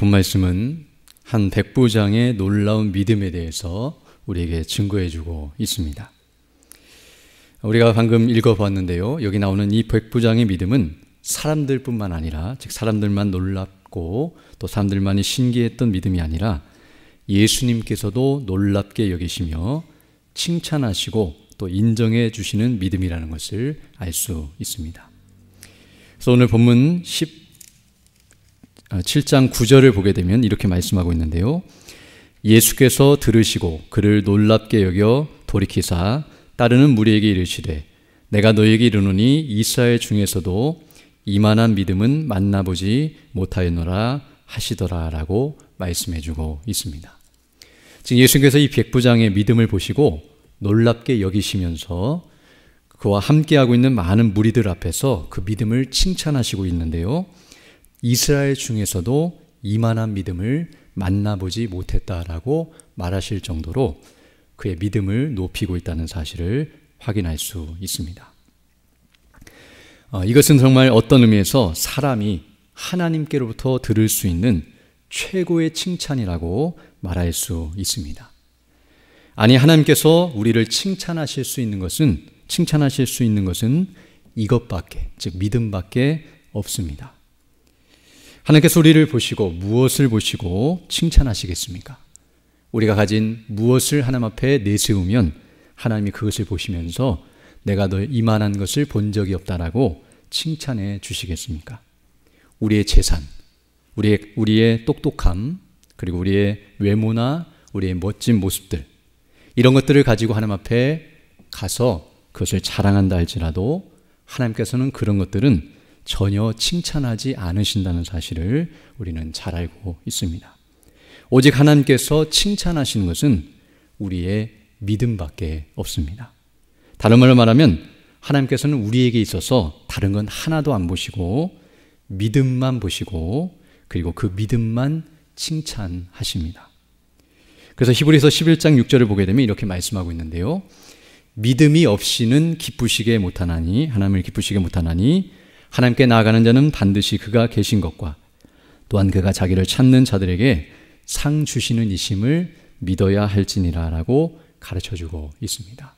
본 말씀은 한 백부장의 놀라운 믿음에 대해서 우리에게 증거해주고 있습니다. 우리가 방금 읽어봤는데요, 여기 나오는 이 백부장의 믿음은 사람들뿐만 아니라, 즉 사람들만 놀랍고 또 사람들만이 신기했던 믿음이 아니라 예수님께서도 놀랍게 여기시며 칭찬하시고 또 인정해 주시는 믿음이라는 것을 알 수 있습니다. 그래서 오늘 본문 7장 9절을 보게 되면 이렇게 말씀하고 있는데요, 예수께서 들으시고 그를 놀랍게 여겨 돌이키사 따르는 무리에게 이르시되 내가 너희에게 이르노니 이스라엘 중에서도 이만한 믿음은 만나보지 못하였노라 하시더라 라고 말씀해주고 있습니다. 지금 예수님께서 이 백부장의 믿음을 보시고 놀랍게 여기시면서 그와 함께하고 있는 많은 무리들 앞에서 그 믿음을 칭찬하시고 있는데요, 이스라엘 중에서도 이만한 믿음을 만나보지 못했다라고 말하실 정도로 그의 믿음을 높이고 있다는 사실을 확인할 수 있습니다. 이것은 정말 어떤 의미에서 사람이 하나님께로부터 들을 수 있는 최고의 칭찬이라고 말할 수 있습니다. 아니, 하나님께서 우리를 칭찬하실 수 있는 것은 이것밖에, 즉 믿음밖에 없습니다. 하나님께서 우리를 보시고 무엇을 보시고 칭찬하시겠습니까? 우리가 가진 무엇을 하나님 앞에 내세우면 하나님이 그것을 보시면서 내가 너 이만한 것을 본 적이 없다라고 칭찬해 주시겠습니까? 우리의 재산, 우리의 똑똑함, 그리고 우리의 외모나 우리의 멋진 모습들, 이런 것들을 가지고 하나님 앞에 가서 그것을 자랑한다 할지라도 하나님께서는 그런 것들은 전혀 칭찬하지 않으신다는 사실을 우리는 잘 알고 있습니다. 오직 하나님께서 칭찬하시는 것은 우리의 믿음밖에 없습니다. 다른 말로 말하면 하나님께서는 우리에게 있어서 다른 건 하나도 안 보시고 믿음만 보시고 그리고 그 믿음만 칭찬하십니다. 그래서 히브리서 11장 6절을 보게 되면 이렇게 말씀하고 있는데요, 믿음이 없이는 기쁘시게 못하나니, 하나님을 기쁘시게 못하나니 하나님께 나아가는 자는 반드시 그가 계신 것과 또한 그가 자기를 찾는 자들에게 상 주시는 이심을 믿어야 할지니라 라고 가르쳐주고 있습니다.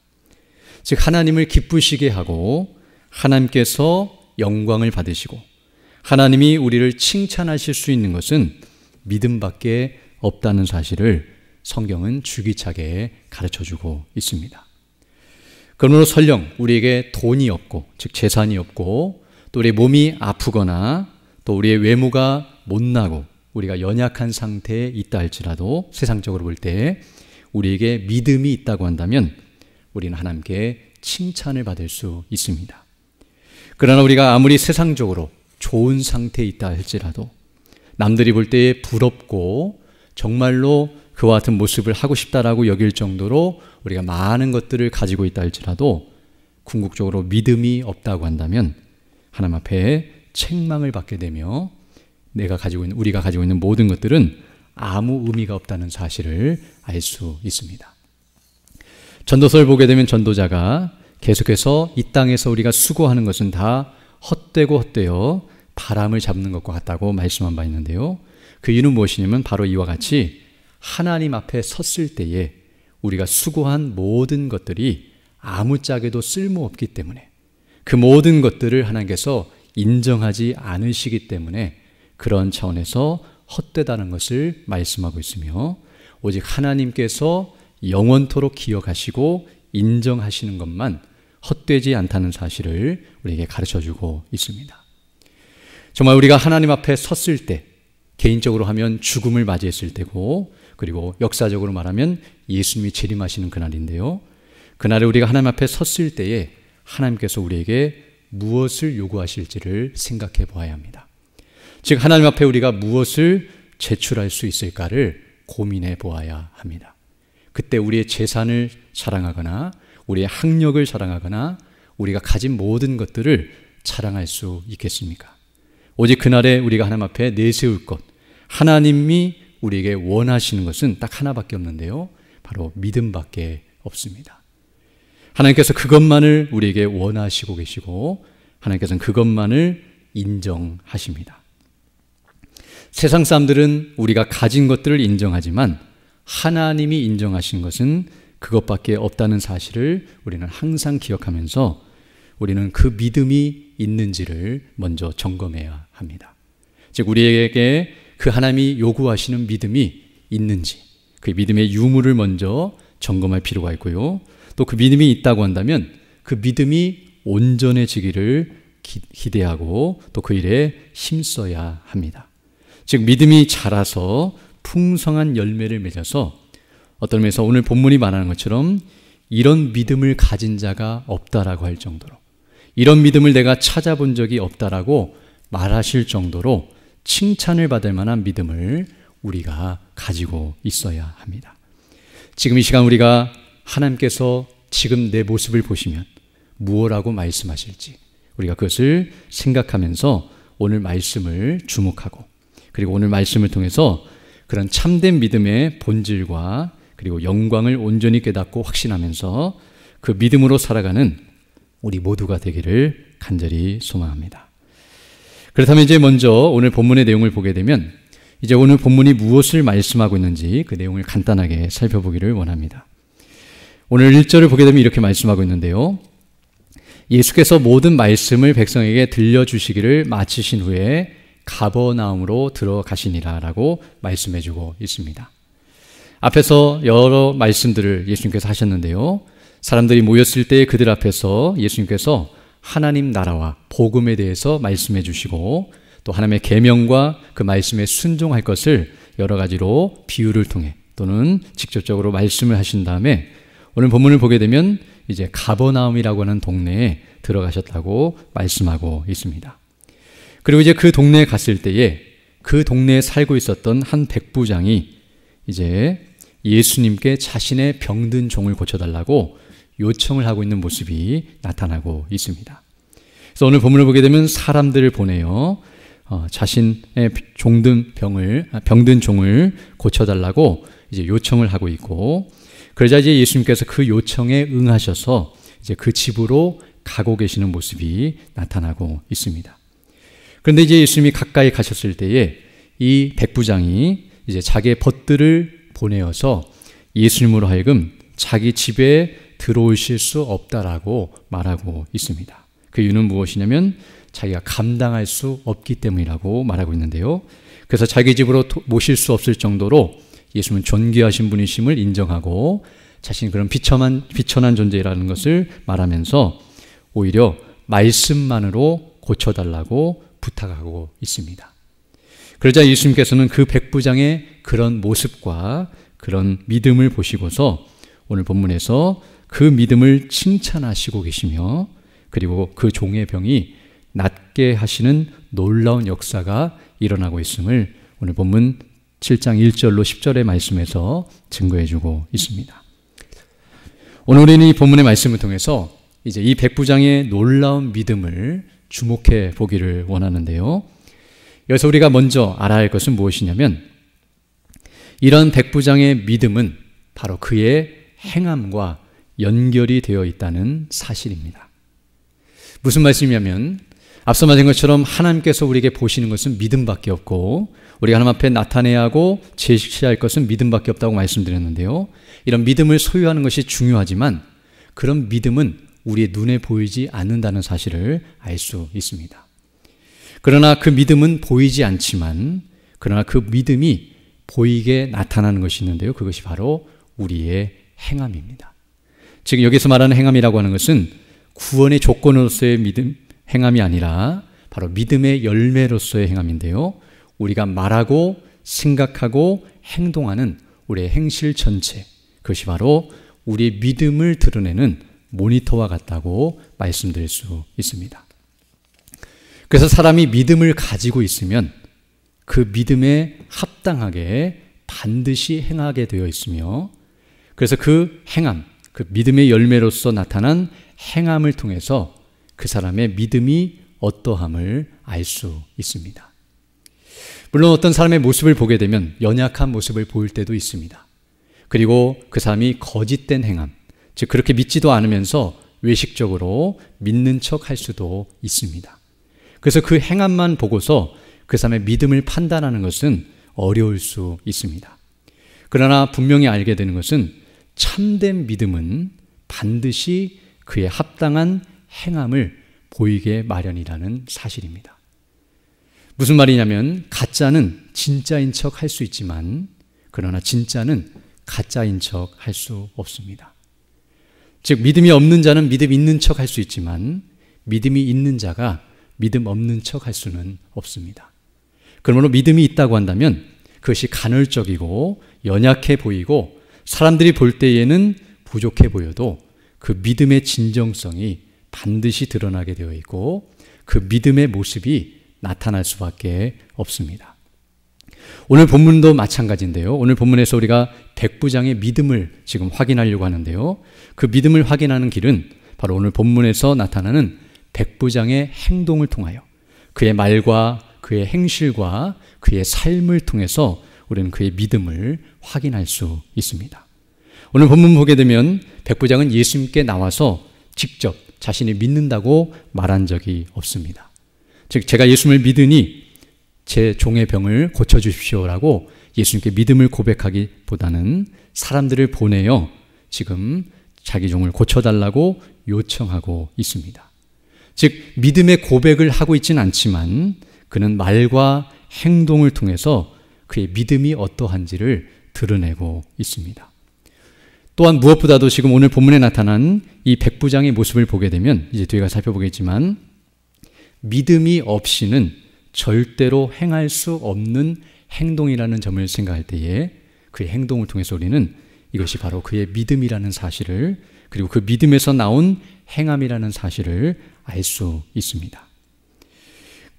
즉 하나님을 기쁘시게 하고 하나님께서 영광을 받으시고 하나님이 우리를 칭찬하실 수 있는 것은 믿음밖에 없다는 사실을 성경은 줄기차게 가르쳐주고 있습니다. 그러므로 설령 우리에게 돈이 없고, 즉 재산이 없고, 또 우리의 몸이 아프거나 또 우리의 외모가 못나고 우리가 연약한 상태에 있다 할지라도 세상적으로 볼 때 우리에게 믿음이 있다고 한다면 우리는 하나님께 칭찬을 받을 수 있습니다. 그러나 우리가 아무리 세상적으로 좋은 상태에 있다 할지라도 남들이 볼 때에 부럽고 정말로 그와 같은 모습을 하고 싶다라고 여길 정도로 우리가 많은 것들을 가지고 있다 할지라도 궁극적으로 믿음이 없다고 한다면 하나님 앞에 책망을 받게 되며 우리가 가지고 있는 모든 것들은 아무 의미가 없다는 사실을 알 수 있습니다. 전도서를 보게 되면 전도자가 계속해서 이 땅에서 우리가 수고하는 것은 다 헛되고 헛되어 바람을 잡는 것과 같다고 말씀한 바 있는데요, 그 이유는 무엇이냐면 바로 이와 같이 하나님 앞에 섰을 때에 우리가 수고한 모든 것들이 아무짝에도 쓸모없기 때문에, 그 모든 것들을 하나님께서 인정하지 않으시기 때문에 그런 차원에서 헛되다는 것을 말씀하고 있으며, 오직 하나님께서 영원토록 기억하시고 인정하시는 것만 헛되지 않다는 사실을 우리에게 가르쳐주고 있습니다. 정말 우리가 하나님 앞에 섰을 때, 개인적으로 하면 죽음을 맞이했을 때고, 그리고 역사적으로 말하면 예수님이 재림하시는 그날인데요, 그날에 우리가 하나님 앞에 섰을 때에 하나님께서 우리에게 무엇을 요구하실지를 생각해 보아야 합니다. 즉 하나님 앞에 우리가 무엇을 제출할 수 있을까를 고민해 보아야 합니다. 그때 우리의 재산을 자랑하거나 우리의 학력을 자랑하거나 우리가 가진 모든 것들을 자랑할 수 있겠습니까? 오직 그날에 우리가 하나님 앞에 내세울 것, 하나님이 우리에게 원하시는 것은 딱 하나밖에 없는데요, 바로 믿음밖에 없습니다. 하나님께서 그것만을 우리에게 원하시고 계시고 하나님께서는 그것만을 인정하십니다. 세상 사람들은 우리가 가진 것들을 인정하지만 하나님이 인정하신 것은 그것밖에 없다는 사실을 우리는 항상 기억하면서 우리는 그 믿음이 있는지를 먼저 점검해야 합니다. 즉 우리에게 그 하나님이 요구하시는 믿음이 있는지, 그 믿음의 유무를 먼저 점검할 필요가 있고요. 또 그 믿음이 있다고 한다면 그 믿음이 온전해지기를 기대하고 또 그 일에 힘써야 합니다. 즉 믿음이 자라서 풍성한 열매를 맺어서 어떤 면에서 오늘 본문이 말하는 것처럼 이런 믿음을 가진 자가 없다라고 할 정도로, 이런 믿음을 내가 찾아본 적이 없다라고 말하실 정도로 칭찬을 받을 만한 믿음을 우리가 가지고 있어야 합니다. 지금 이 시간 우리가 하나님께서 지금 내 모습을 보시면 무엇라고 말씀하실지 우리가 그것을 생각하면서 오늘 말씀을 주목하고, 그리고 오늘 말씀을 통해서 그런 참된 믿음의 본질과 그리고 영광을 온전히 깨닫고 확신하면서 그 믿음으로 살아가는 우리 모두가 되기를 간절히 소망합니다. 그렇다면 이제 먼저 오늘 본문의 내용을 보게 되면 이제 오늘 본문이 무엇을 말씀하고 있는지 그 내용을 간단하게 살펴보기를 원합니다. 오늘 1절을 보게 되면 이렇게 말씀하고 있는데요. 예수께서 모든 말씀을 백성에게 들려주시기를 마치신 후에 가버나움으로 들어가시니라 라고 말씀해주고 있습니다. 앞에서 여러 말씀들을 예수님께서 하셨는데요. 사람들이 모였을 때 그들 앞에서 예수님께서 하나님 나라와 복음에 대해서 말씀해 주시고 또 하나님의 계명과 그 말씀에 순종할 것을 여러 가지로 비유를 통해 또는 직접적으로 말씀을 하신 다음에 오늘 본문을 보게 되면 이제 가버나움이라고 하는 동네에 들어가셨다고 말씀하고 있습니다. 그리고 이제 그 동네에 갔을 때에 그 동네에 살고 있었던 한 백부장이 이제 예수님께 자신의 병든 종을 고쳐달라고 요청을 하고 있는 모습이 나타나고 있습니다. 그래서 오늘 본문을 보게 되면 사람들을 보내요. 자신의 병든 종을 고쳐달라고 이제 요청을 하고 있고, 그러자 이제 예수님께서 그 요청에 응하셔서 이제 그 집으로 가고 계시는 모습이 나타나고 있습니다. 그런데 이제 예수님이 가까이 가셨을 때에 이 백부장이 이제 자기의 벗들을 보내어서 예수님으로 하여금 자기 집에 들어오실 수 없다라고 말하고 있습니다. 그 이유는 무엇이냐면 자기가 감당할 수 없기 때문이라고 말하고 있는데요. 그래서 자기 집으로 모실 수 없을 정도로 예수님은 존귀하신 분이심을 인정하고 자신이 그런 비천한 존재라는 것을 말하면서 오히려 말씀만으로 고쳐달라고 부탁하고 있습니다. 그러자 예수님께서는 그 백부장의 그런 모습과 그런 믿음을 보시고서 오늘 본문에서 그 믿음을 칭찬하시고 계시며 그리고 그 종의 병이 낫게 하시는 놀라운 역사가 일어나고 있음을 오늘 본문 7장 1절로 10절의 말씀에서 증거해주고 있습니다. 오늘 우리는 이 본문의 말씀을 통해서 이제 이 백부장의 놀라운 믿음을 주목해 보기를 원하는데요. 여기서 우리가 먼저 알아야 할 것은 무엇이냐면 이런 백부장의 믿음은 바로 그의 행함과 연결이 되어 있다는 사실입니다. 무슨 말씀이냐면 앞서 말한 것처럼 하나님께서 우리에게 보시는 것은 믿음밖에 없고 우리가 하나님 앞에 나타내야 하고 제시할 것은 믿음밖에 없다고 말씀드렸는데요. 이런 믿음을 소유하는 것이 중요하지만 그런 믿음은 우리의 눈에 보이지 않는다는 사실을 알 수 있습니다. 그러나 그 믿음은 보이지 않지만 그러나 그 믿음이 보이게 나타나는 것이 있는데요. 그것이 바로 우리의 행함입니다. 지금 여기서 말하는 행함이라고 하는 것은 구원의 조건으로서의 믿음, 행함이 아니라 바로 믿음의 열매로서의 행함인데요. 우리가 말하고 생각하고 행동하는 우리의 행실 전체, 그것이 바로 우리의 믿음을 드러내는 모니터와 같다고 말씀드릴 수 있습니다. 그래서 사람이 믿음을 가지고 있으면 그 믿음에 합당하게 반드시 행하게 되어 있으며 그래서 그 행함, 그 믿음의 열매로서 나타난 행함을 통해서 그 사람의 믿음이 어떠함을 알 수 있습니다. 물론 어떤 사람의 모습을 보게 되면 연약한 모습을 보일 때도 있습니다. 그리고 그 사람이 거짓된 행함, 즉 그렇게 믿지도 않으면서 외식적으로 믿는 척 할 수도 있습니다. 그래서 그 행함만 보고서 그 사람의 믿음을 판단하는 것은 어려울 수 있습니다. 그러나 분명히 알게 되는 것은 참된 믿음은 반드시 그에 합당한 행함을 보이게 마련이라는 사실입니다. 무슨 말이냐면 가짜는 진짜인 척 할 수 있지만 그러나 진짜는 가짜인 척 할 수 없습니다. 즉 믿음이 없는 자는 믿음 있는 척 할 수 있지만 믿음이 있는 자가 믿음 없는 척 할 수는 없습니다. 그러므로 믿음이 있다고 한다면 그것이 간헐적이고 연약해 보이고 사람들이 볼 때에는 부족해 보여도 그 믿음의 진정성이 반드시 드러나게 되어 있고 그 믿음의 모습이 나타날 수밖에 없습니다. 오늘 본문도 마찬가지인데요. 오늘 본문에서 우리가 백부장의 믿음을 지금 확인하려고 하는데요. 그 믿음을 확인하는 길은 바로 오늘 본문에서 나타나는 백부장의 행동을 통하여 그의 말과 그의 행실과 그의 삶을 통해서 우리는 그의 믿음을 확인할 수 있습니다. 오늘 본문 보게 되면 백부장은 예수님께 나와서 직접 자신이 믿는다고 말한 적이 없습니다. 즉 제가 예수님을 믿으니 제 종의 병을 고쳐주십시오라고 예수님께 믿음을 고백하기보다는 사람들을 보내어 지금 자기 종을 고쳐달라고 요청하고 있습니다. 즉 믿음의 고백을 하고 있지는 않지만 그는 말과 행동을 통해서 그의 믿음이 어떠한지를 드러내고 있습니다. 또한 무엇보다도 지금 오늘 본문에 나타난 이 백부장의 모습을 보게 되면 이제 뒤에 가서 살펴보겠지만 믿음이 없이는 절대로 행할 수 없는 행동이라는 점을 생각할 때에 그의 행동을 통해서 우리는 이것이 바로 그의 믿음이라는 사실을 그리고 그 믿음에서 나온 행함이라는 사실을 알 수 있습니다.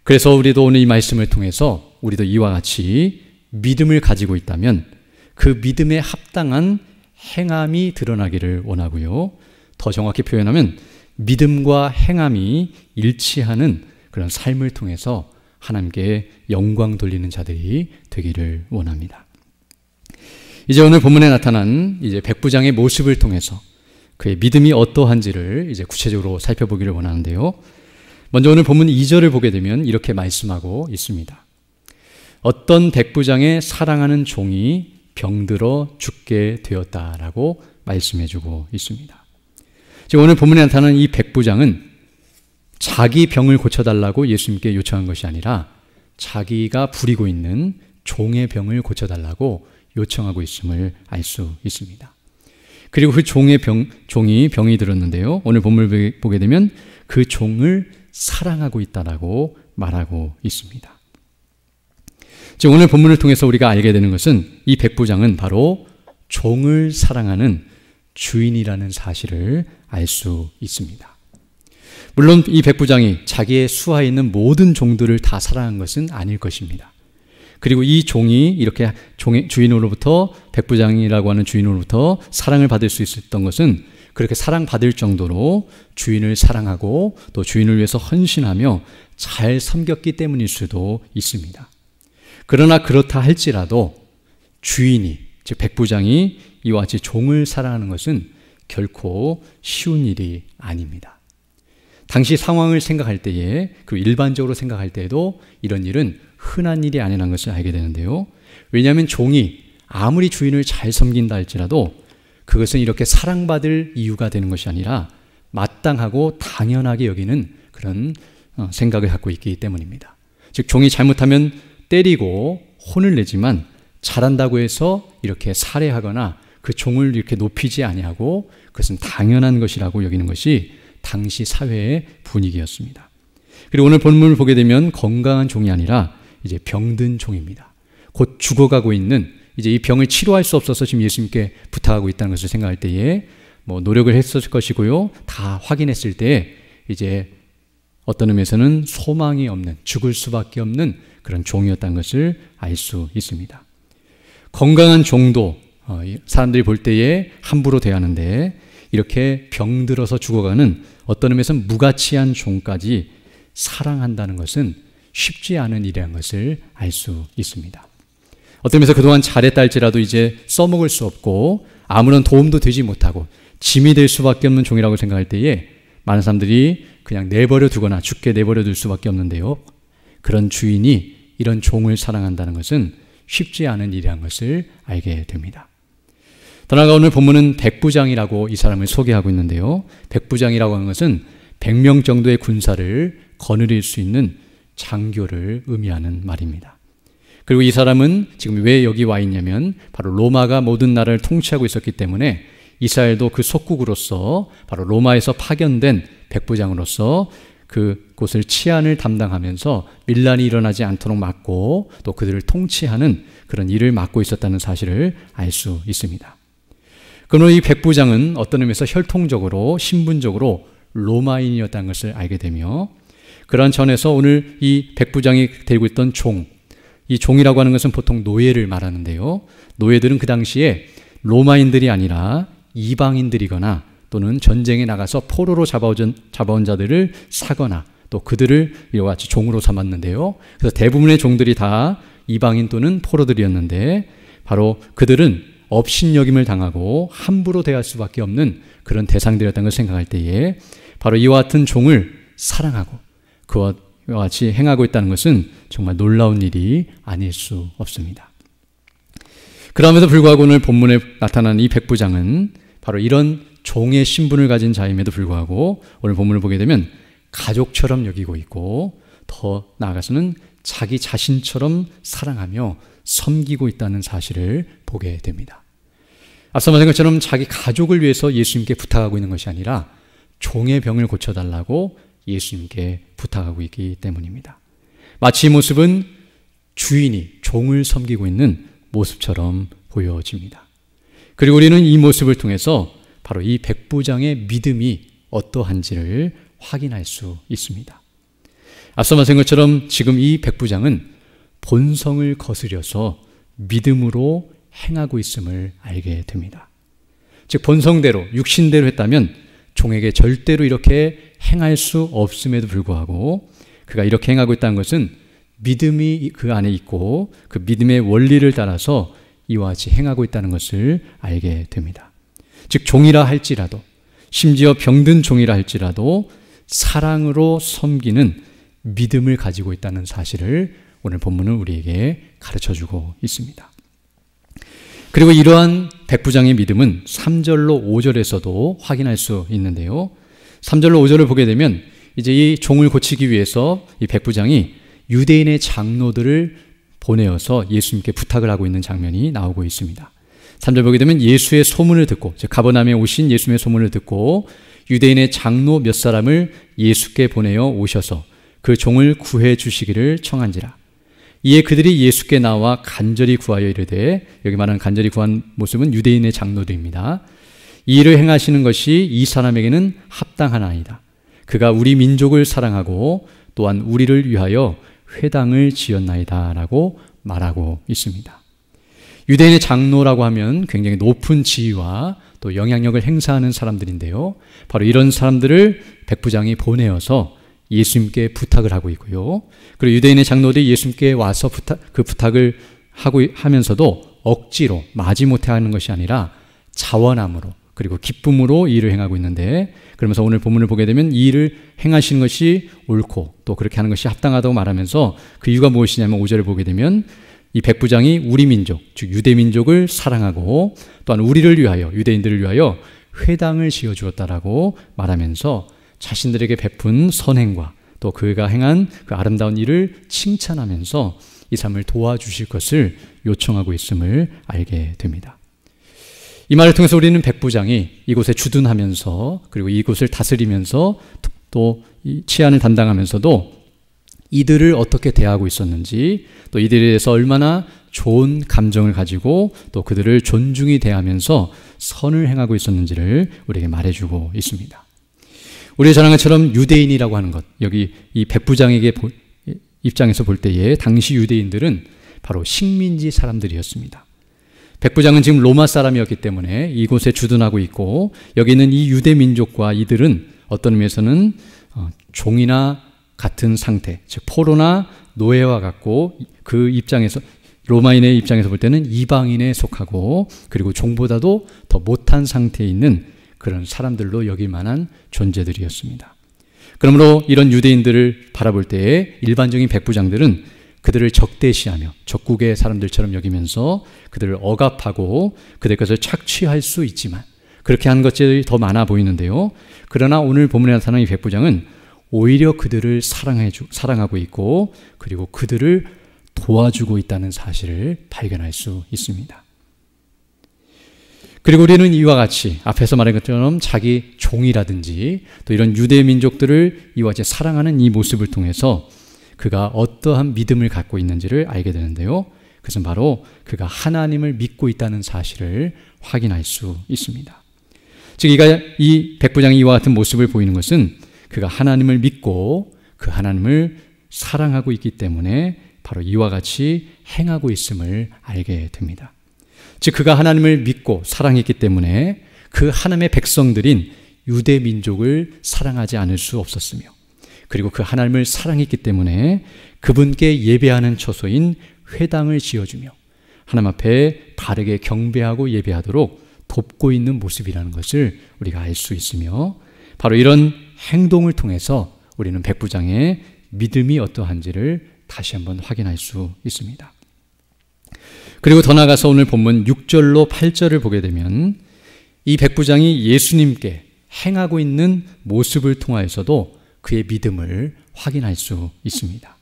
그래서 우리도 오늘 이 말씀을 통해서 우리도 이와 같이 믿음을 가지고 있다면 그 믿음에 합당한 행함이 드러나기를 원하고요. 더 정확히 표현하면 믿음과 행함이 일치하는 그런 삶을 통해서 하나님께 영광 돌리는 자들이 되기를 원합니다. 이제 오늘 본문에 나타난 이제 백부장의 모습을 통해서 그의 믿음이 어떠한지를 이제 구체적으로 살펴보기를 원하는데요. 먼저 오늘 본문 2절을 보게 되면 이렇게 말씀하고 있습니다. 어떤 백부장의 사랑하는 종이 병들어 죽게 되었다라고 말씀해주고 있습니다. 지금 오늘 본문에 나타나는 이 백부장은 자기 병을 고쳐달라고 예수님께 요청한 것이 아니라 자기가 부리고 있는 종의 병을 고쳐달라고 요청하고 있음을 알 수 있습니다. 그리고 그 종이 병이 들었는데요. 오늘 본문을 보게 되면 그 종을 사랑하고 있다라고 말하고 있습니다. 지금 오늘 본문을 통해서 우리가 알게 되는 것은 이 백부장은 바로 종을 사랑하는 주인이라는 사실을 알 수 있습니다. 물론 이 백부장이 자기의 수하에 있는 모든 종들을 다 사랑한 것은 아닐 것입니다. 그리고 이 종이 이렇게 주인으로부터 백부장이라고 하는 주인으로부터 사랑을 받을 수 있었던 것은 그렇게 사랑받을 정도로 주인을 사랑하고 또 주인을 위해서 헌신하며 잘 섬겼기 때문일 수도 있습니다. 그러나 그렇다 할지라도 주인이 즉 백부장이 이와 같이 종을 사랑하는 것은 결코 쉬운 일이 아닙니다. 당시 상황을 생각할 때에 그 일반적으로 생각할 때에도 이런 일은 흔한 일이 아니라는 것을 알게 되는데요. 왜냐하면 종이 아무리 주인을 잘 섬긴다 할지라도 그것은 이렇게 사랑받을 이유가 되는 것이 아니라 마땅하고 당연하게 여기는 그런 생각을 갖고 있기 때문입니다. 즉 종이 잘못하면 때리고 혼을 내지만 잘한다고 해서 이렇게 살해하거나 그 종을 이렇게 높이지 아니하고 그것은 당연한 것이라고 여기는 것이 당시 사회의 분위기였습니다. 그리고 오늘 본문을 보게 되면 건강한 종이 아니라 이제 병든 종입니다. 곧 죽어가고 있는 이제 이 병을 치료할 수 없어서 지금 예수님께 부탁하고 있다는 것을 생각할 때에 뭐 노력을 했을 것이고요. 다 확인했을 때 이제 어떤 의미에서는 소망이 없는 죽을 수밖에 없는 그런 종이었다는 것을 알 수 있습니다. 건강한 종도 사람들이 볼 때에 함부로 대하는데 이렇게 병들어서 죽어가는 어떤 의미에서는 무가치한 종까지 사랑한다는 것은 쉽지 않은 일이라는 것을 알 수 있습니다. 어떤 의미에서 그동안 잘했다 할지라도 이제 써먹을 수 없고 아무런 도움도 되지 못하고 짐이 될 수밖에 없는 종이라고 생각할 때에 많은 사람들이 그냥 내버려 두거나 죽게 내버려 둘 수밖에 없는데요. 그런 주인이 이런 종을 사랑한다는 것은 쉽지 않은 일이라는 것을 알게 됩니다. 더 나아가 오늘 본문은 백부장이라고 이 사람을 소개하고 있는데요. 백부장이라고 하는 것은 100명 정도의 군사를 거느릴 수 있는 장교를 의미하는 말입니다. 그리고 이 사람은 지금 왜 여기 와 있냐면 바로 로마가 모든 나라를 통치하고 있었기 때문에 이스라엘도 그 속국으로서 바로 로마에서 파견된 백부장으로서 그곳을 치안을 담당하면서 밀란이 일어나지 않도록 막고 또 그들을 통치하는 그런 일을 맡고 있었다는 사실을 알 수 있습니다. 그러나 이 백부장은 어떤 의미에서 혈통적으로 신분적으로 로마인이었다는 것을 알게 되며 그러한 전에서 오늘 이 백부장이 데리고 있던 종, 이 종이라고 하는 것은 보통 노예를 말하는데요. 노예들은 그 당시에 로마인들이 아니라 이방인들이거나 또는 전쟁에 나가서 포로로 잡아온 자들을 사거나 또 그들을 이와 같이 종으로 삼았는데요. 그래서 대부분의 종들이 다 이방인 또는 포로들이었는데 바로 그들은 업신여김을 당하고 함부로 대할 수밖에 없는 그런 대상들이었다는 것을 생각할 때에 바로 이와 같은 종을 사랑하고 그와 같이 행하고 있다는 것은 정말 놀라운 일이 아닐 수 없습니다. 그럼에도 불구하고 오늘 본문에 나타난 이 백부장은 바로 이런 종의 신분을 가진 자임에도 불구하고 오늘 본문을 보게 되면 가족처럼 여기고 있고 더 나아가서는 자기 자신처럼 사랑하며 섬기고 있다는 사실을 보게 됩니다. 앞서 말한 것처럼 자기 가족을 위해서 예수님께 부탁하고 있는 것이 아니라 종의 병을 고쳐달라고 예수님께 부탁하고 있기 때문입니다. 마치 이 모습은 주인이 종을 섬기고 있는 모습처럼 보여집니다. 그리고 우리는 이 모습을 통해서 바로 이 백부장의 믿음이 어떠한지를 확인할 수 있습니다. 앞서 말한 것처럼 지금 이 백부장은 본성을 거스려서 믿음으로 행하고 있음을 알게 됩니다. 즉 본성대로 육신대로 했다면 종에게 절대로 이렇게 행할 수 없음에도 불구하고 그가 이렇게 행하고 있다는 것은 믿음이 그 안에 있고 그 믿음의 원리를 따라서 이와 같이 행하고 있다는 것을 알게 됩니다. 즉 종이라 할지라도 심지어 병든 종이라 할지라도 사랑으로 섬기는 믿음을 가지고 있다는 사실을 오늘 본문은 우리에게 가르쳐주고 있습니다. 그리고 이러한 백부장의 믿음은 3절로 5절에서도 확인할 수 있는데요. 3절로 5절을 보게 되면 이제 이 종을 고치기 위해서 이 백부장이 유대인의 장로들을 보내어서 예수님께 부탁을 하고 있는 장면이 나오고 있습니다. 3절 보게 되면 예수의 소문을 듣고 즉 가버나움에 오신 예수님의 소문을 듣고 유대인의 장로 몇 사람을 예수께 보내어 오셔서 그 종을 구해 주시기를 청한지라. 이에 그들이 예수께 나와 간절히 구하여 이르되, 여기 말하는 간절히 구한 모습은 유대인의 장로들입니다. 이 일을 행하시는 것이 이 사람에게는 합당하나이다. 그가 우리 민족을 사랑하고 또한 우리를 위하여 회당을 지었나이다 라고 말하고 있습니다. 유대인의 장로라고 하면 굉장히 높은 지위와 또 영향력을 행사하는 사람들인데요. 바로 이런 사람들을 백부장이 보내어서 예수님께 부탁을 하고 있고요. 그리고 유대인의 장로들이 예수님께 와서 그 부탁을 하면서도 억지로 마지못해 하는 것이 아니라 자원함으로 그리고 기쁨으로 이 일을 행하고 있는데, 그러면서 오늘 본문을 보게 되면 이 일을 행하시는 것이 옳고 또 그렇게 하는 것이 합당하다고 말하면서 그 이유가 무엇이냐면 5절을 보게 되면 이 백부장이 우리 민족, 즉 유대 민족을 사랑하고 또한 우리를 위하여, 유대인들을 위하여 회당을 지어주었다라고 말하면서 자신들에게 베푼 선행과 또 그가 행한 그 아름다운 일을 칭찬하면서 이 삶을 도와주실 것을 요청하고 있음을 알게 됩니다. 이 말을 통해서 우리는 백부장이 이곳에 주둔하면서 그리고 이곳을 다스리면서 또 치안을 담당하면서도 이들을 어떻게 대하고 있었는지, 또 이들에 대해서 얼마나 좋은 감정을 가지고 또 그들을 존중히 대하면서 선을 행하고 있었는지를 우리에게 말해주고 있습니다. 우리의 전황처럼 유대인이라고 하는 것, 여기 이 백부장에게 입장에서 볼 때에 당시 유대인들은 바로 식민지 사람들이었습니다. 백부장은 지금 로마 사람이었기 때문에 이곳에 주둔하고 있고, 여기 있는 이 유대 민족과 이들은 어떤 의미에서는 종이나 같은 상태, 즉 포로나 노예와 같고, 그 입장에서 로마인의 입장에서 볼 때는 이방인에 속하고 그리고 종보다도 더 못한 상태에 있는 그런 사람들로 여길 만한 존재들이었습니다. 그러므로 이런 유대인들을 바라볼 때에 일반적인 백부장들은 그들을 적대시하며 적국의 사람들처럼 여기면서 그들을 억압하고 그들 것을 착취할 수 있지만 그렇게 하는 것들이 더 많아 보이는데요. 그러나 오늘 본문에 나타난 이 백부장은 오히려 그들을 사랑하고 있고 그리고 그들을 도와주고 있다는 사실을 발견할 수 있습니다. 그리고 우리는 이와 같이 앞에서 말한 것처럼 자기 종이라든지 또 이런 유대 민족들을 이와 같이 사랑하는 이 모습을 통해서 그가 어떠한 믿음을 갖고 있는지를 알게 되는데요. 그것은 바로 그가 하나님을 믿고 있다는 사실을 확인할 수 있습니다. 즉 이 백부장이 이와 같은 모습을 보이는 것은 그가 하나님을 믿고 그 하나님을 사랑하고 있기 때문에 바로 이와 같이 행하고 있음을 알게 됩니다. 즉 그가 하나님을 믿고 사랑했기 때문에 그 하나님의 백성들인 유대 민족을 사랑하지 않을 수 없었으며 그리고 그 하나님을 사랑했기 때문에 그분께 예배하는 처소인 회당을 지어주며 하나님 앞에 바르게 경배하고 예배하도록 돕고 있는 모습이라는 것을 우리가 알 수 있으며 바로 이런 행동을 통해서 우리는 백부장의 믿음이 어떠한지를 다시 한번 확인할 수 있습니다. 그리고 더 나아가서 오늘 본문 6절로 8절을 보게 되면 이 백부장이 예수님께 행하고 있는 모습을 통하여서도 그의 믿음을 확인할 수 있습니다.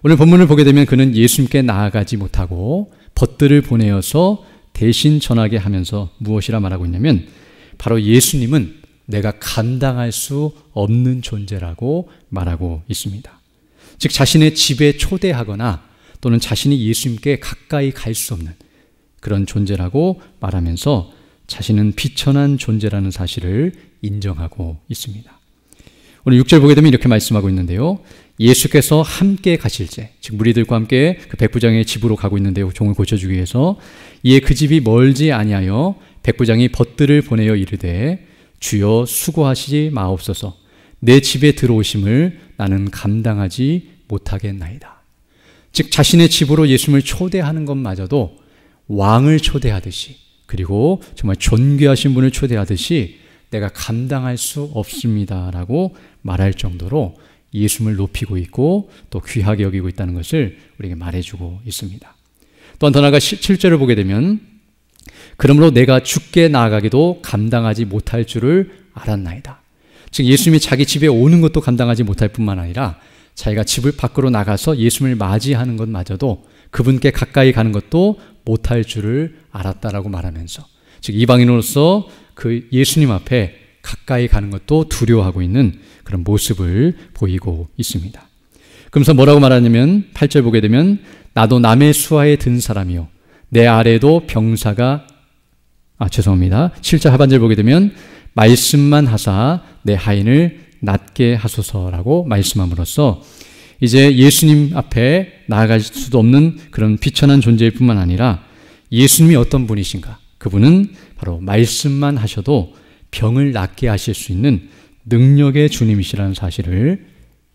오늘 본문을 보게 되면 그는 예수님께 나아가지 못하고 벗들을 보내어서 대신 전하게 하면서 무엇이라 말하고 있냐면 바로 예수님은 내가 감당할 수 없는 존재라고 말하고 있습니다. 즉 자신의 집에 초대하거나 또는 자신이 예수님께 가까이 갈 수 없는 그런 존재라고 말하면서 자신은 비천한 존재라는 사실을 인정하고 있습니다. 오늘 6절 보게 되면 이렇게 말씀하고 있는데요. 예수께서 함께 가실 때, 즉 무리들과 함께 그 백부장의 집으로 가고 있는데요. 종을 고쳐주기 위해서 이에 그 집이 멀지 아니하여 백부장이 벗들을 보내어 이르되 주여 수고하시지 마옵소서 내 집에 들어오심을 나는 감당하지 못하겠나이다. 즉 자신의 집으로 예수님을 초대하는 것마저도 왕을 초대하듯이 그리고 정말 존귀하신 분을 초대하듯이 내가 감당할 수 없습니다라고 말할 정도로 예수님을 높이고 있고 또 귀하게 여기고 있다는 것을 우리에게 말해주고 있습니다. 또한 더 나아가 7절을 보게 되면 그러므로 내가 죽게 나아가기도 감당하지 못할 줄을 알았나이다. 즉 예수님이 자기 집에 오는 것도 감당하지 못할 뿐만 아니라 자기가 집을 밖으로 나가서 예수님을 맞이하는 것마저도 그분께 가까이 가는 것도 못할 줄을 알았다라고 말하면서 즉 이방인으로서 그 예수님 앞에 가까이 가는 것도 두려워하고 있는 그런 모습을 보이고 있습니다. 그러면서 뭐라고 말하냐면 8절 보게 되면 나도 남의 수하에 든 사람이요 내 아래에도 병사가 7절 하반절 보게 되면 말씀만 하사 내 하인을 낫게 하소서라고 말씀함으로써 이제 예수님 앞에 나아갈 수도 없는 그런 비천한 존재일 뿐만 아니라 예수님이 어떤 분이신가? 그분은 바로 말씀만 하셔도 병을 낫게 하실 수 있는 능력의 주님이시라는 사실을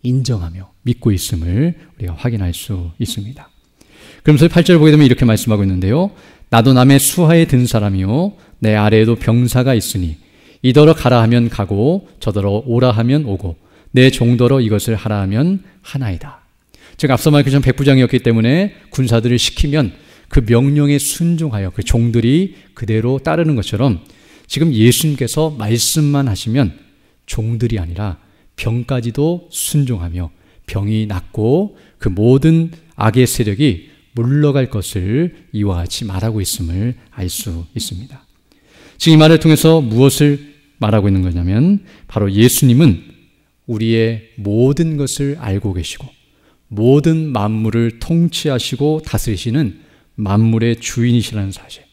인정하며 믿고 있음을 우리가 확인할 수 있습니다. 그러면서 8절을 보게 되면 이렇게 말씀하고 있는데요. 나도 남의 수하에 든 사람이요 내 아래에도 병사가 있으니 이더러 가라 하면 가고 저더러 오라 하면 오고 내 종더러 이것을 하라 하면 하나이다. 즉 앞서 말한 것처럼 백부장이었기 때문에 군사들을 시키면 그 명령에 순종하여 그 종들이 그대로 따르는 것처럼 지금 예수님께서 말씀만 하시면 종들이 아니라 병까지도 순종하며 병이 낫고 그 모든 악의 세력이 물러갈 것을 이와 같이 말하고 있음을 알 수 있습니다. 지금 이 말을 통해서 무엇을 말하고 있는 거냐면 바로 예수님은 우리의 모든 것을 알고 계시고 모든 만물을 통치하시고 다스리시는 만물의 주인이시라는 사실,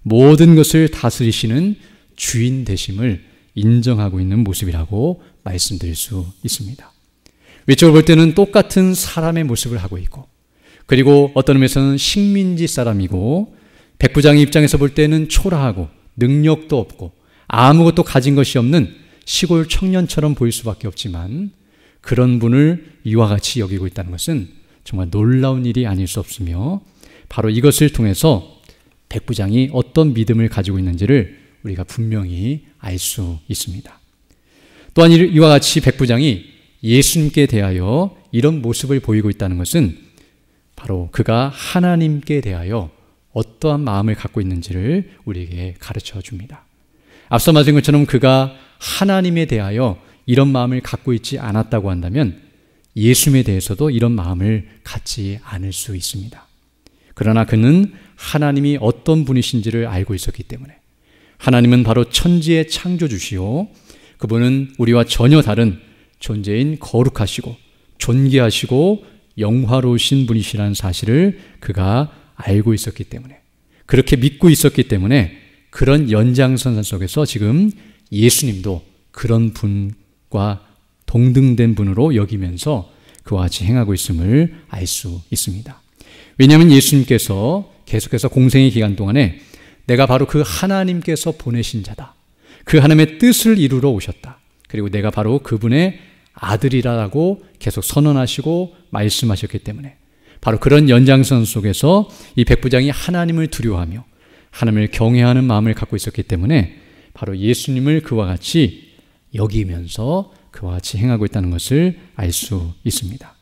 모든 것을 다스리시는 주인 되심을 인정하고 있는 모습이라고 말씀드릴 수 있습니다. 외적으로 볼 때는 똑같은 사람의 모습을 하고 있고 그리고 어떤 의미에서는 식민지 사람이고 백부장의 입장에서 볼 때는 초라하고 능력도 없고 아무것도 가진 것이 없는 시골 청년처럼 보일 수밖에 없지만 그런 분을 이와 같이 여기고 있다는 것은 정말 놀라운 일이 아닐 수 없으며 바로 이것을 통해서 백부장이 어떤 믿음을 가지고 있는지를 우리가 분명히 알 수 있습니다. 또한 이와 같이 백부장이 예수님께 대하여 이런 모습을 보이고 있다는 것은 바로 그가 하나님께 대하여 어떠한 마음을 갖고 있는지를 우리에게 가르쳐 줍니다. 앞서 말한 것처럼 그가 하나님에 대하여 이런 마음을 갖고 있지 않았다고 한다면 예수님에 대해서도 이런 마음을 갖지 않을 수 있습니다. 그러나 그는 하나님이 어떤 분이신지를 알고 있었기 때문에, 하나님은 바로 천지의 창조주시오, 그분은 우리와 전혀 다른 존재인 거룩하시고 존귀하시고 영화로우신 분이시라는 사실을 그가 알고 있었기 때문에, 그렇게 믿고 있었기 때문에 그런 연장선상 속에서 지금 예수님도 그런 분과 동등된 분으로 여기면서 그와 같이 행하고 있음을 알 수 있습니다. 왜냐하면 예수님께서 계속해서 공생의 기간 동안에 내가 바로 그 하나님께서 보내신 자다, 그 하나님의 뜻을 이루러 오셨다, 그리고 내가 바로 그분의 아들이라고 계속 선언하시고 말씀하셨기 때문에 바로 그런 연장선 속에서 이 백부장이 하나님을 두려워하며 하나님을 경외하는 마음을 갖고 있었기 때문에 바로 예수님을 그와 같이 여기면서 그와 같이 행하고 있다는 것을 알 수 있습니다.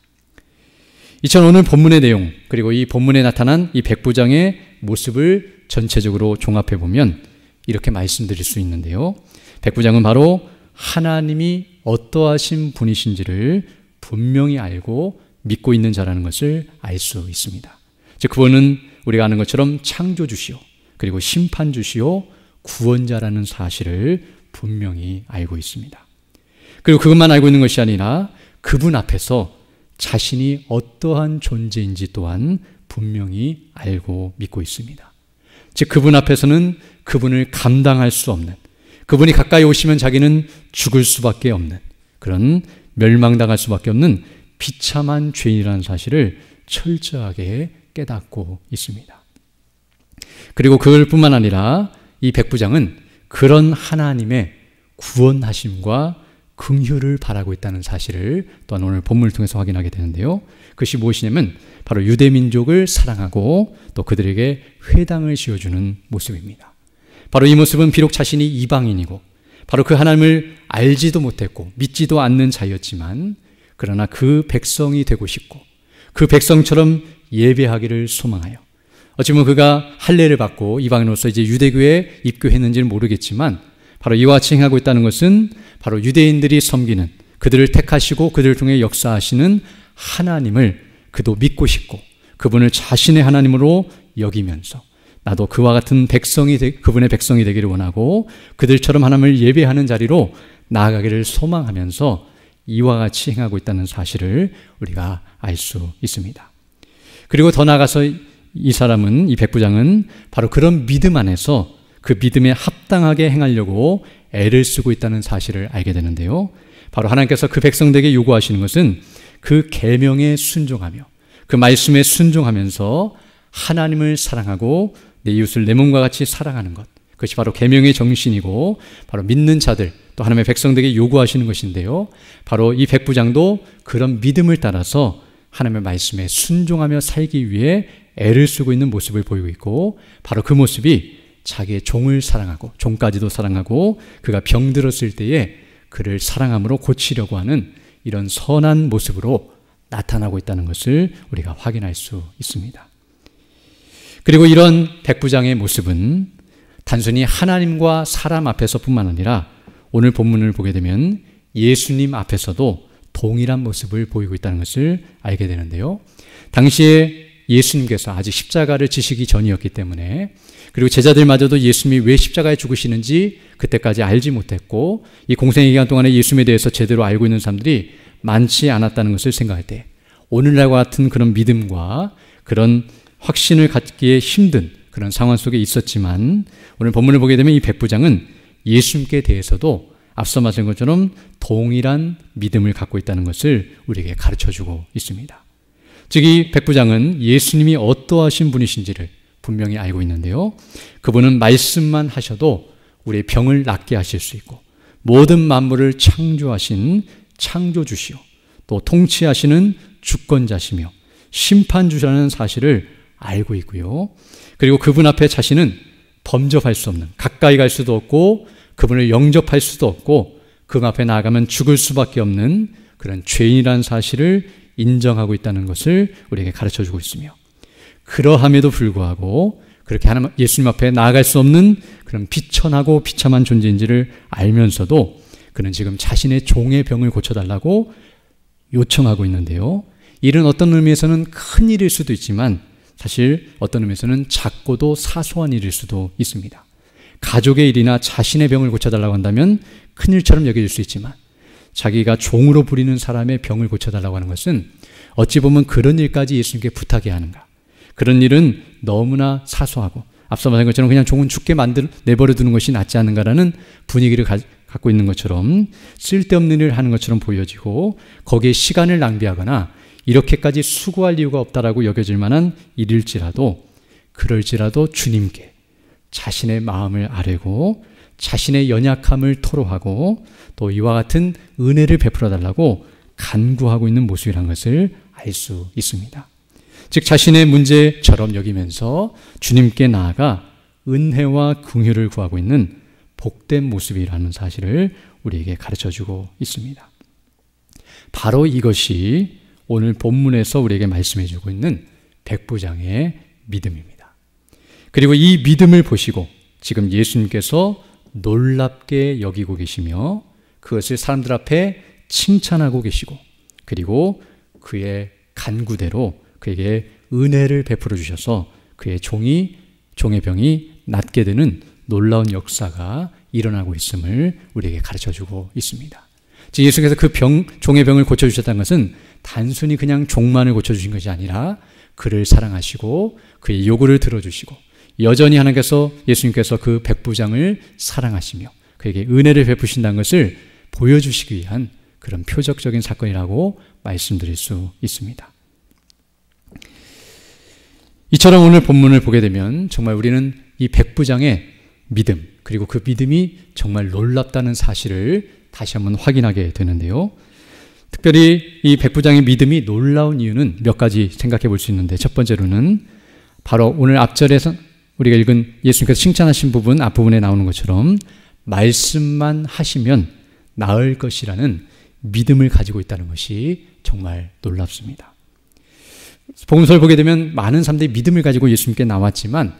이처럼 오늘 본문의 내용, 그리고 이 본문에 나타난 이 백부장의 모습을 전체적으로 종합해 보면 이렇게 말씀드릴 수 있는데요. 백부장은 바로 하나님이 어떠하신 분이신지를 분명히 알고 믿고 있는 자라는 것을 알 수 있습니다. 즉 그분은 우리가 아는 것처럼 창조주시오, 그리고 심판주시오, 구원자라는 사실을 분명히 알고 있습니다. 그리고 그것만 알고 있는 것이 아니라 그분 앞에서 자신이 어떠한 존재인지 또한 분명히 알고 믿고 있습니다. 즉 그분 앞에서는 그분을 감당할 수 없는, 그분이 가까이 오시면 자기는 죽을 수밖에 없는, 그런 멸망당할 수밖에 없는 비참한 죄인이라는 사실을 철저하게 깨닫고 있습니다. 그리고 그것뿐만 아니라 이 백부장은 그런 하나님의 구원하심과 긍휼을 바라고 있다는 사실을 또한 오늘 본문을 통해서 확인하게 되는데요. 그것이 무엇이냐면 바로 유대민족을 사랑하고 또 그들에게 회당을 지어주는 모습입니다. 바로 이 모습은 비록 자신이 이방인이고 바로 그 하나님을 알지도 못했고 믿지도 않는 자였지만, 그러나 그 백성이 되고 싶고 그 백성처럼 예배하기를 소망하여, 어찌 보면 그가 할례를 받고 이방인으로서 이제 유대교에 입교했는지는 모르겠지만 바로 이와 같이 행하고 있다는 것은 바로 유대인들이 섬기는, 그들을 택하시고 그들을 통해 역사하시는 하나님을 그도 믿고 싶고 그분을 자신의 하나님으로 여기면서 나도 그와 같은 그분의 백성이 되기를 원하고 그들처럼 하나님을 예배하는 자리로 나아가기를 소망하면서 이와 같이 행하고 있다는 사실을 우리가 알 수 있습니다. 그리고 더 나아가서 이 사람은, 이 백부장은 바로 그런 믿음 안에서 그 믿음에 합당하게 행하려고 애를 쓰고 있다는 사실을 알게 되는데요. 바로 하나님께서 그 백성들에게 요구하시는 것은 그 계명에 순종하며 그 말씀에 순종하면서 하나님을 사랑하고 내 이웃을 내 몸과 같이 사랑하는 것, 그것이 바로 계명의 정신이고 바로 믿는 자들 또 하나님의 백성들에게 요구하시는 것인데요. 바로 이 백부장도 그런 믿음을 따라서 하나님의 말씀에 순종하며 살기 위해 애를 쓰고 있는 모습을 보이고 있고, 바로 그 모습이 자기의 종을 사랑하고 종까지도 사랑하고 그가 병들었을 때에 그를 사랑함으로 고치려고 하는 이런 선한 모습으로 나타나고 있다는 것을 우리가 확인할 수 있습니다. 그리고 이런 백부장의 모습은 단순히 하나님과 사람 앞에서뿐만 아니라 오늘 본문을 보게 되면 예수님 앞에서도 동일한 모습을 보이고 있다는 것을 알게 되는데요. 당시에 예수님께서 아직 십자가를 지시기 전이었기 때문에, 그리고 제자들마저도 예수님이 왜 십자가에 죽으시는지 그때까지 알지 못했고 이 공생의 기간 동안에 예수님에 대해서 제대로 알고 있는 사람들이 많지 않았다는 것을 생각할 때 오늘날과 같은 그런 믿음과 그런 확신을 갖기에 힘든 그런 상황 속에 있었지만, 오늘 본문을 보게 되면 이 백부장은 예수님께 대해서도 앞서 말한 것처럼 동일한 믿음을 갖고 있다는 것을 우리에게 가르쳐주고 있습니다. 즉 이 백부장은 예수님이 어떠하신 분이신지를 분명히 알고 있는데요. 그분은 말씀만 하셔도 우리의 병을 낫게 하실 수 있고 모든 만물을 창조하신 창조주시오, 또 통치하시는 주권자시며 심판주라는 사실을 알고 있고요. 그리고 그분 앞에 자신은 범접할 수 없는, 가까이 갈 수도 없고 그분을 영접할 수도 없고 그 앞에 나아가면 죽을 수밖에 없는 그런 죄인이라는 사실을 인정하고 있다는 것을 우리에게 가르쳐주고 있으며, 그러함에도 불구하고 그렇게 하나님 예수님 앞에 나아갈 수 없는 그런 비천하고 비참한 존재인지를 알면서도 그는 지금 자신의 종의 병을 고쳐달라고 요청하고 있는데요. 일은 어떤 의미에서는 큰 일일 수도 있지만 사실 어떤 의미에서는 작고도 사소한 일일 수도 있습니다. 가족의 일이나 자신의 병을 고쳐달라고 한다면 큰 일처럼 여겨질 수 있지만, 자기가 종으로 부리는 사람의 병을 고쳐달라고 하는 것은 어찌 보면 그런 일까지 예수님께 부탁해야 하는가, 그런 일은 너무나 사소하고 앞서 말한 것처럼 그냥 종은 죽게 내버려 두는 것이 낫지 않은가라는 분위기를 갖고 있는 것처럼 쓸데없는 일을 하는 것처럼 보여지고, 거기에 시간을 낭비하거나 이렇게까지 수고할 이유가 없다라고 여겨질 만한 일일지라도, 그럴지라도 주님께 자신의 마음을 아뢰고 자신의 연약함을 토로하고 또 이와 같은 은혜를 베풀어 달라고 간구하고 있는 모습이라는 것을 알 수 있습니다. 즉 자신의 문제처럼 여기면서 주님께 나아가 은혜와 긍휼을 구하고 있는 복된 모습이라는 사실을 우리에게 가르쳐주고 있습니다. 바로 이것이 오늘 본문에서 우리에게 말씀해주고 있는 백부장의 믿음입니다. 그리고 이 믿음을 보시고 지금 예수님께서 놀랍게 여기고 계시며 그것을 사람들 앞에 칭찬하고 계시고, 그리고 그의 간구대로 그에게 은혜를 베풀어 주셔서 그의 종의 병이 낫게 되는 놀라운 역사가 일어나고 있음을 우리에게 가르쳐주고 있습니다. 즉 예수께서 그 종의 병을 고쳐주셨다는 것은 단순히 그냥 종만을 고쳐주신 것이 아니라 그를 사랑하시고 그의 요구를 들어주시고, 여전히 예수님께서 그 백부장을 사랑하시며 그에게 은혜를 베푸신다는 것을 보여주시기 위한 그런 표적적인 사건이라고 말씀드릴 수 있습니다. 이처럼 오늘 본문을 보게 되면 정말 우리는 이 백부장의 믿음, 그리고 그 믿음이 정말 놀랍다는 사실을 다시 한번 확인하게 되는데요. 특별히 이 백부장의 믿음이 놀라운 이유는 몇 가지 생각해 볼 수 있는데, 첫 번째로는 바로 오늘 앞절에서 우리가 읽은 예수님께서 칭찬하신 부분 앞부분에 나오는 것처럼 말씀만 하시면 나을 것이라는 믿음을 가지고 있다는 것이 정말 놀랍습니다. 복음서를 보게 되면 많은 사람들이 믿음을 가지고 예수님께 나왔지만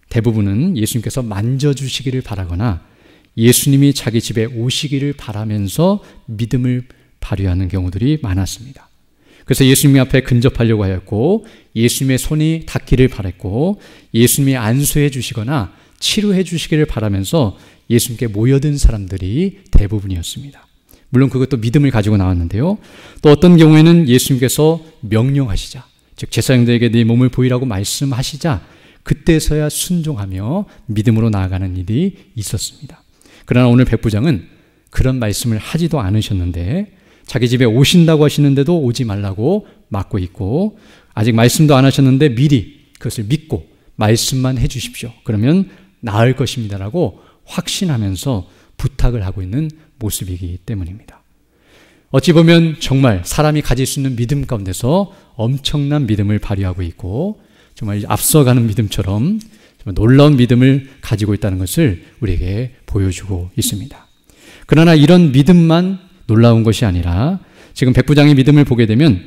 대부분은 예수님께서 만져주시기를 바라거나 예수님이 자기 집에 오시기를 바라면서 믿음을 발휘하는 경우들이 많았습니다. 그래서 예수님 앞에 근접하려고 하였고 예수님의 손이 닿기를 바랐고 예수님이 안수해 주시거나 치료해 주시기를 바라면서 예수님께 모여든 사람들이 대부분이었습니다. 물론 그것도 믿음을 가지고 나왔는데요. 또 어떤 경우에는 예수님께서 명령하시자, 즉 제사장들에게 네 몸을 보이라고 말씀하시자 그때서야 순종하며 믿음으로 나아가는 일이 있었습니다. 그러나 오늘 백부장은 그런 말씀을 하지도 않으셨는데 자기 집에 오신다고 하시는데도 오지 말라고 막고 있고, 아직 말씀도 안 하셨는데 미리 그것을 믿고 말씀만 해 주십시오, 그러면 나을 것입니다라고 확신하면서 부탁을 하고 있는 모습이기 때문입니다. 어찌 보면 정말 사람이 가질 수 있는 믿음 가운데서 엄청난 믿음을 발휘하고 있고 정말 앞서가는 믿음처럼 정말 놀라운 믿음을 가지고 있다는 것을 우리에게 보여주고 있습니다. 그러나 이런 믿음만 놀라운 것이 아니라 지금 백부장의 믿음을 보게 되면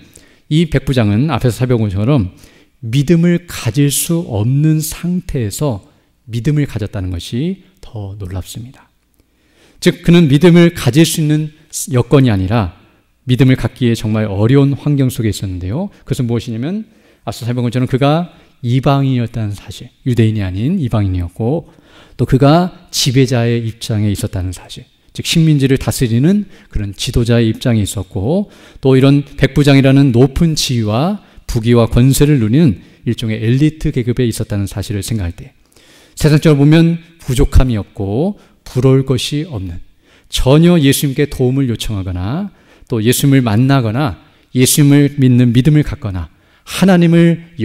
이 백부장은 앞에서 살펴본 것처럼 믿음을 가질 수 없는 상태에서 믿음을 가졌다는 것이 더 놀랍습니다. 즉 그는 믿음을 가질 수 있는 여건이 아니라 믿음을 갖기에 정말 어려운 환경 속에 있었는데요. 그것은 무엇이냐면 앞서 살펴본 것처럼 그가 이방인이었다는 사실, 유대인이 아닌 이방인이었고 또 그가 지배자의 입장에 있었다는 사실, 즉 식민지를 다스리는 그런 지도자의 입장에 있었고 또 이런 백부장이라는 높은 지위와 부귀와 권세를 누리는 일종의 엘리트 계급에 있었다는 사실을 생각할 때 세상적으로 보면 부족함이 없고 부러울 것이 없는, 전혀 예수님께 도움을 요청하거나 또 예수님을 만나거나 예수님을 믿는 믿음을 갖거나 하나님을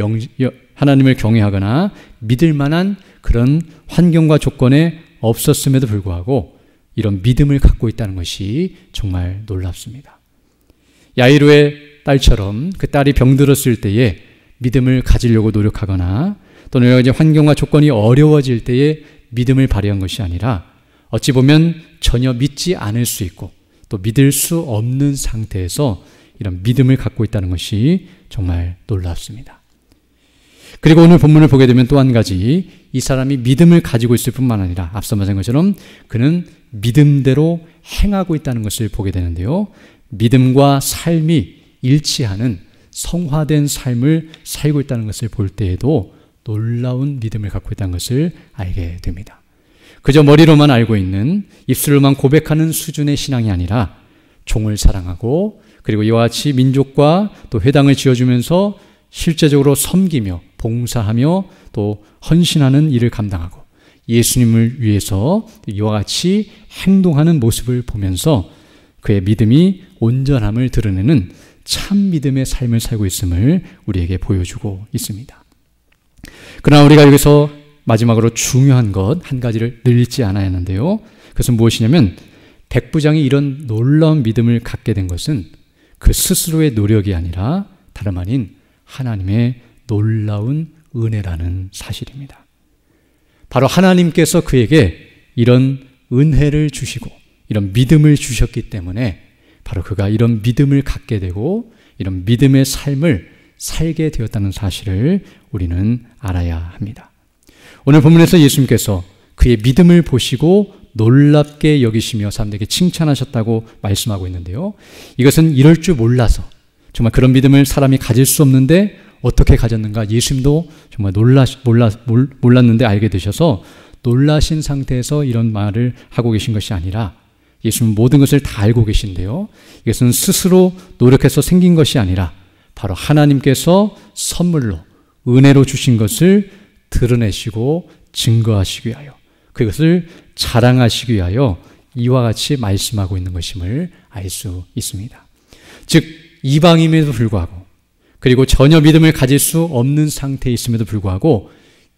경외하거나 믿을 만한 그런 환경과 조건에 없었음에도 불구하고 이런 믿음을 갖고 있다는 것이 정말 놀랍습니다. 야이로의 딸처럼 그 딸이 병들었을 때에 믿음을 가지려고 노력하거나 또는 여러 가지 환경과 조건이 어려워질 때에 믿음을 발휘한 것이 아니라 어찌 보면 전혀 믿지 않을 수 있고 또 믿을 수 없는 상태에서 이런 믿음을 갖고 있다는 것이 정말 놀랍습니다. 그리고 오늘 본문을 보게 되면 또 한 가지, 이 사람이 믿음을 가지고 있을 뿐만 아니라 앞서 말한 것처럼 그는 믿음대로 행하고 있다는 것을 보게 되는데요. 믿음과 삶이 일치하는 성화된 삶을 살고 있다는 것을 볼 때에도 놀라운 믿음을 갖고 있다는 것을 알게 됩니다. 그저 머리로만 알고 있는, 입술로만 고백하는 수준의 신앙이 아니라 종을 사랑하고, 그리고 이와 같이 민족과 또 회당을 지어주면서 실제적으로 섬기며 봉사하며 또 헌신하는 일을 감당하고 예수님을 위해서 이와 같이 행동하는 모습을 보면서 그의 믿음이 온전함을 드러내는 참 믿음의 삶을 살고 있음을 우리에게 보여주고 있습니다. 그러나 우리가 여기서 마지막으로 중요한 것 한 가지를 늘 잊지 않아야 하는데요. 그것은 무엇이냐면, 백부장이 이런 놀라운 믿음을 갖게 된 것은 그 스스로의 노력이 아니라 다름 아닌 하나님의 놀라운 은혜라는 사실입니다. 바로 하나님께서 그에게 이런 은혜를 주시고 이런 믿음을 주셨기 때문에 바로 그가 이런 믿음을 갖게 되고 이런 믿음의 삶을 살게 되었다는 사실을 우리는 알아야 합니다. 오늘 본문에서 예수님께서 그의 믿음을 보시고 놀랍게 여기시며 사람들에게 칭찬하셨다고 말씀하고 있는데요. 이것은 이럴 줄 몰라서, 정말 그런 믿음을 사람이 가질 수 없는데 어떻게 가졌는가, 예수님도 정말 몰랐는데 알게 되셔서 놀라신 상태에서 이런 말을 하고 계신 것이 아니라 예수님은 모든 것을 다 알고 계신데요. 이것은 스스로 노력해서 생긴 것이 아니라 바로 하나님께서 선물로 은혜로 주신 것을 드러내시고 증거하시기 위하여, 그것을 자랑하시기 위하여 이와 같이 말씀하고 있는 것임을 알 수 있습니다. 즉 이방임에도 불구하고, 그리고 전혀 믿음을 가질 수 없는 상태에 있음에도 불구하고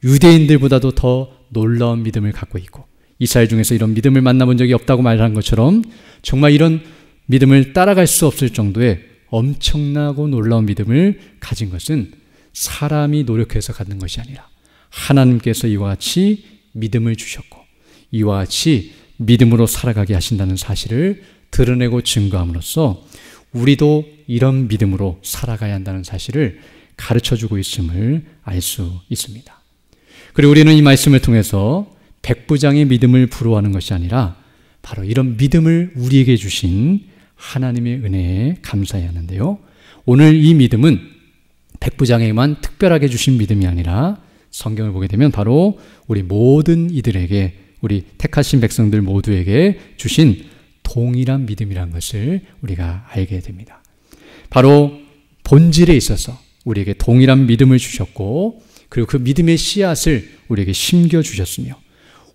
유대인들보다도 더 놀라운 믿음을 갖고 있고, 이스라엘 중에서 이런 믿음을 만나본 적이 없다고 말한 것처럼 정말 이런 믿음을 따라갈 수 없을 정도의 엄청나고 놀라운 믿음을 가진 것은 사람이 노력해서 갖는 것이 아니라 하나님께서 이와 같이 믿음을 주셨고 이와 같이 믿음으로 살아가게 하신다는 사실을 드러내고 증거함으로써 우리도 이런 믿음으로 살아가야 한다는 사실을 가르쳐주고 있음을 알 수 있습니다. 그리고 우리는 이 말씀을 통해서 백부장의 믿음을 부러워하는 것이 아니라 바로 이런 믿음을 우리에게 주신 하나님의 은혜에 감사해야 하는데요. 오늘 이 믿음은 백부장에게만 특별하게 주신 믿음이 아니라 성경을 보게 되면 바로 우리 모든 이들에게, 우리 택하신 백성들 모두에게 주신 동일한 믿음이라는 것을 우리가 알게 됩니다. 바로 본질에 있어서 우리에게 동일한 믿음을 주셨고, 그리고 그 믿음의 씨앗을 우리에게 심겨주셨으며,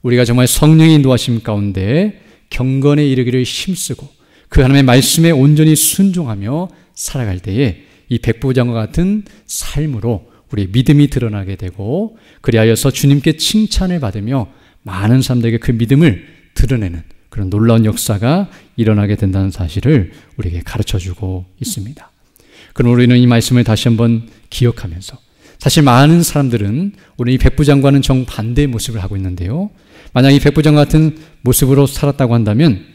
우리가 정말 성령의 인도하심 가운데 경건에 이르기를 힘쓰고 그 하나님의 말씀에 온전히 순종하며 살아갈 때에 이 백부장과 같은 삶으로 우리의 믿음이 드러나게 되고, 그리하여서 주님께 칭찬을 받으며 많은 사람들에게 그 믿음을 드러내는 그런 놀라운 역사가 일어나게 된다는 사실을 우리에게 가르쳐주고 있습니다. 그럼 우리는 이 말씀을 다시 한번 기억하면서, 사실 많은 사람들은 오늘 이 백부장과는 정반대의 모습을 하고 있는데요. 만약 이 백부장 같은 모습으로 살았다고 한다면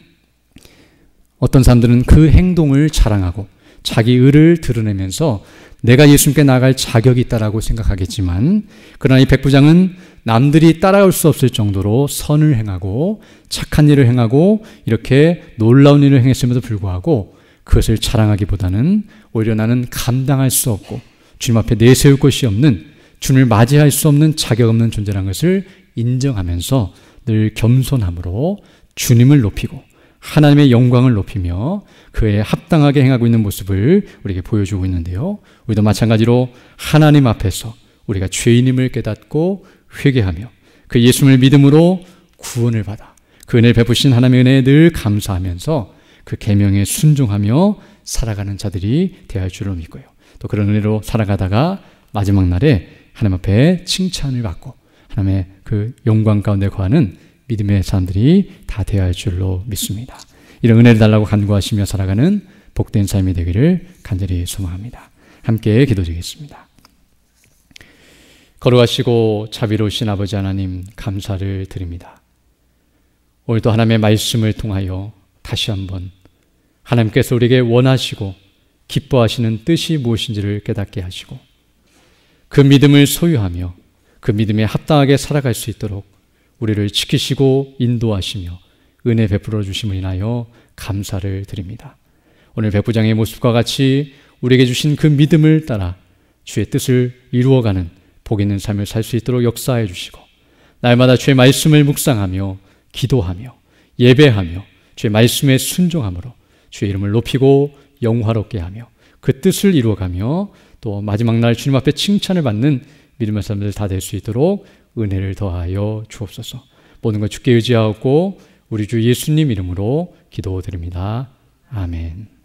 어떤 사람들은 그 행동을 자랑하고 자기 의를 드러내면서 내가 예수님께 나아갈 자격이 있다라고 생각하겠지만, 그러나 이 백부장은 남들이 따라올 수 없을 정도로 선을 행하고 착한 일을 행하고 이렇게 놀라운 일을 행했음에도 불구하고 그것을 자랑하기보다는 오히려 나는 감당할 수 없고 주님 앞에 내세울 것이 없는, 주님을 맞이할 수 없는 자격 없는 존재라는 것을 인정하면서 늘 겸손함으로 주님을 높이고 하나님의 영광을 높이며 그에 합당하게 행하고 있는 모습을 우리에게 보여주고 있는데요. 우리도 마찬가지로 하나님 앞에서 우리가 죄인임을 깨닫고 회개하며 그 예수님을 믿음으로 구원을 받아 그 은혜를 베푸신 하나님의 은혜에 늘 감사하면서 그 계명에 순종하며 살아가는 자들이 되어야 할 줄로 믿고요. 또 그런 은혜로 살아가다가 마지막 날에 하나님 앞에 칭찬을 받고 하나님의 그 영광 가운데 거하는 믿음의 사람들이 다 되어야 할 줄로 믿습니다. 이런 은혜를 달라고 간구하시며 살아가는 복된 삶이 되기를 간절히 소망합니다. 함께 기도드리겠습니다. 거룩하시고 자비로우신 아버지 하나님, 감사를 드립니다. 오늘도 하나님의 말씀을 통하여 다시 한번 하나님께서 우리에게 원하시고 기뻐하시는 뜻이 무엇인지를 깨닫게 하시고 그 믿음을 소유하며 그 믿음에 합당하게 살아갈 수 있도록 우리를 지키시고 인도하시며 은혜 베풀어 주심을 인하여 감사를 드립니다. 오늘 백부장의 모습과 같이 우리에게 주신 그 믿음을 따라 주의 뜻을 이루어가는 복 있는 삶을 살 수 있도록 역사해 주시고 날마다 주의 말씀을 묵상하며 기도하며 예배하며 주의 말씀에 순종함으로 주의 이름을 높이고 영화롭게 하며 그 뜻을 이루어가며 또 마지막 날 주님 앞에 칭찬을 받는 믿음의 사람들 다 될 수 있도록 은혜를 더하여 주옵소서. 모든 것 주께 의지하고 우리 주 예수님 이름으로 기도드립니다. 아멘.